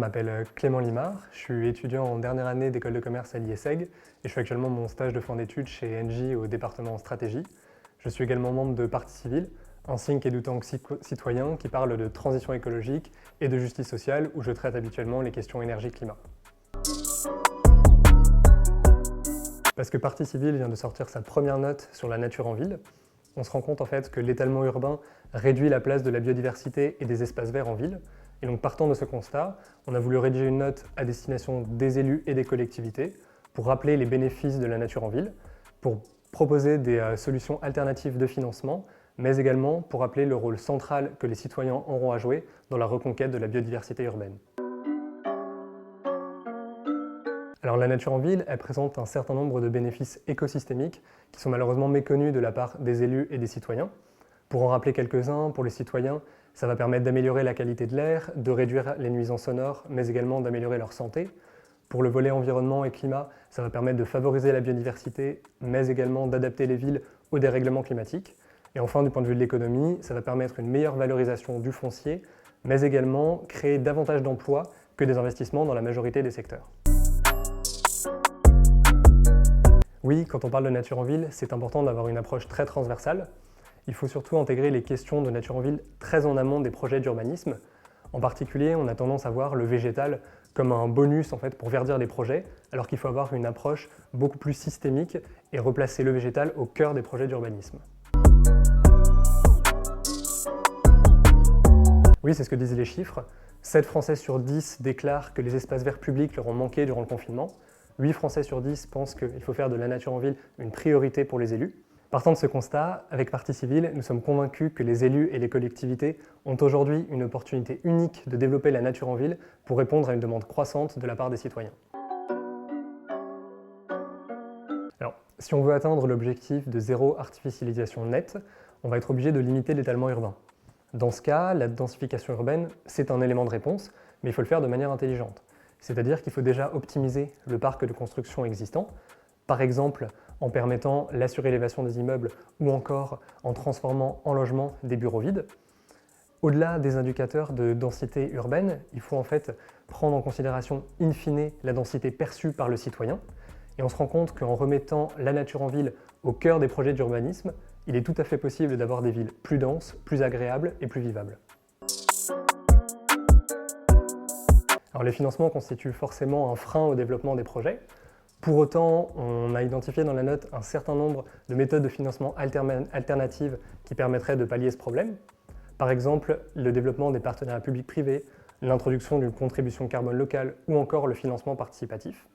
m'appelle Clément Limard, je suis étudiant en dernière année d'école de commerce à l'IESEG et je fais actuellement mon stage de fin d'études chez Engie au département en stratégie. Je suis également membre de Parti Civil, un think et tank citoyen qui parle de transition écologique et de justice sociale où je traite habituellement les questions énergie-climat. Parce que Parti Civil vient de sortir sa première note sur la nature en ville, on se rend compte en fait que l'étalement urbain réduit la place de la biodiversité et des espaces verts en ville. Et donc partant de ce constat, on a voulu rédiger une note à destination des élus et des collectivités pour rappeler les bénéfices de la nature en ville, pour proposer des solutions alternatives de financement, mais également pour rappeler le rôle central que les citoyens auront à jouer dans la reconquête de la biodiversité urbaine. Alors la nature en ville, elle présente un certain nombre de bénéfices écosystémiques qui sont malheureusement méconnus de la part des élus et des citoyens. Pour en rappeler quelques-uns, pour les citoyens, ça va permettre d'améliorer la qualité de l'air, de réduire les nuisances sonores, mais également d'améliorer leur santé. Pour le volet environnement et climat, ça va permettre de favoriser la biodiversité, mais également d'adapter les villes au dérèglement climatique. Et enfin, du point de vue de l'économie, ça va permettre une meilleure valorisation du foncier, mais également créer davantage d'emplois que des investissements dans la majorité des secteurs. Oui, quand on parle de nature en ville, c'est important d'avoir une approche très transversale. Il faut surtout intégrer les questions de nature en ville très en amont des projets d'urbanisme. En particulier, on a tendance à voir le végétal comme un bonus en fait, pour verdir des projets, alors qu'il faut avoir une approche beaucoup plus systémique et replacer le végétal au cœur des projets d'urbanisme. Oui, c'est ce que disent les chiffres. 7 Français sur 10 déclarent que les espaces verts publics leur ont manqué durant le confinement. 8 Français sur 10 pensent qu'il faut faire de la nature en ville une priorité pour les élus. Partant de ce constat, avec Parti Civil, nous sommes convaincus que les élus et les collectivités ont aujourd'hui une opportunité unique de développer la nature en ville pour répondre à une demande croissante de la part des citoyens. Alors, si on veut atteindre l'objectif de zéro artificialisation nette, on va être obligé de limiter l'étalement urbain. Dans ce cas, la densification urbaine, c'est un élément de réponse, mais il faut le faire de manière intelligente. C'est-à-dire qu'il faut déjà optimiser le parc de construction existant, par exemple en permettant la surélévation des immeubles ou encore en transformant en logement des bureaux vides. Au-delà des indicateurs de densité urbaine, il faut en fait prendre en considération in fine la densité perçue par le citoyen. Et on se rend compte qu'en remettant la nature en ville au cœur des projets d'urbanisme, il est tout à fait possible d'avoir des villes plus denses, plus agréables et plus vivables. Alors les financements constituent forcément un frein au développement des projets. Pour autant, on a identifié dans la note un certain nombre de méthodes de financement alternatives qui permettraient de pallier ce problème. Par exemple, le développement des partenariats publics-privés, l'introduction d'une contribution carbone locale ou encore le financement participatif.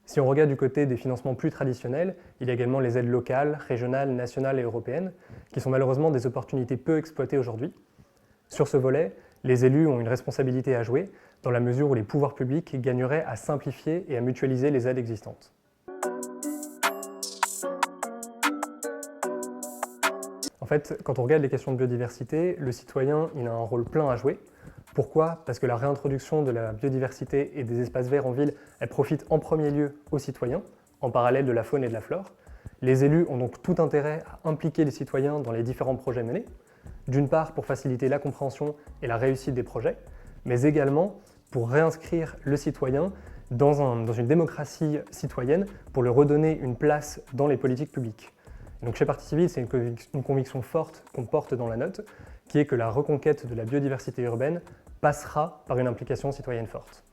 Si on regarde du côté des financements plus traditionnels, il y a également les aides locales, régionales, nationales et européennes, qui sont malheureusement des opportunités peu exploitées aujourd'hui. Sur ce volet, les élus ont une responsabilité à jouer, dans la mesure où les pouvoirs publics gagneraient à simplifier et à mutualiser les aides existantes. En fait, quand on regarde les questions de biodiversité, le citoyen il a un rôle plein à jouer. Pourquoi ? Parce que la réintroduction de la biodiversité et des espaces verts en ville, elle profite en premier lieu aux citoyens, en parallèle de la faune et de la flore. Les élus ont donc tout intérêt à impliquer les citoyens dans les différents projets menés, d'une part pour faciliter la compréhension et la réussite des projets, mais également pour réinscrire le citoyen dans une démocratie citoyenne, pour lui redonner une place dans les politiques publiques. Donc chez Parti Civil, c'est une conviction forte qu'on porte dans la note, qui est que la reconquête de la biodiversité urbaine passera par une implication citoyenne forte.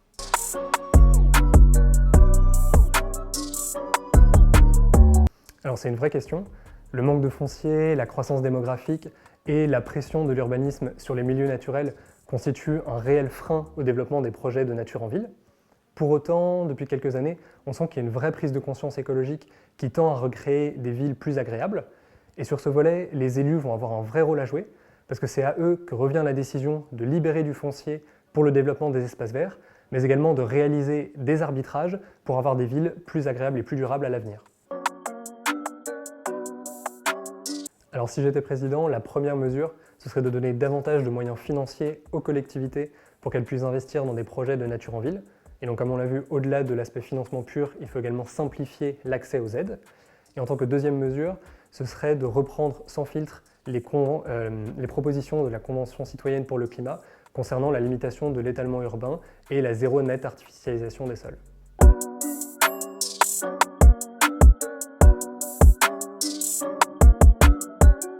Alors c'est une vraie question. Le manque de foncier, la croissance démographique et la pression de l'urbanisme sur les milieux naturels constituent un réel frein au développement des projets de nature en ville. Pour autant, depuis quelques années, on sent qu'il y a une vraie prise de conscience écologique qui tend à recréer des villes plus agréables. Et sur ce volet, les élus vont avoir un vrai rôle à jouer, parce que c'est à eux que revient la décision de libérer du foncier pour le développement des espaces verts, mais également de réaliser des arbitrages pour avoir des villes plus agréables et plus durables à l'avenir. Alors si j'étais président, la première mesure, ce serait de donner davantage de moyens financiers aux collectivités pour qu'elles puissent investir dans des projets de nature en ville. Et donc comme on l'a vu, au-delà de l'aspect financement pur, il faut également simplifier l'accès aux aides. Et en tant que deuxième mesure, ce serait de reprendre sans filtre les propositions de la Convention citoyenne pour le climat concernant la limitation de l'étalement urbain et la zéro nette artificialisation des sols.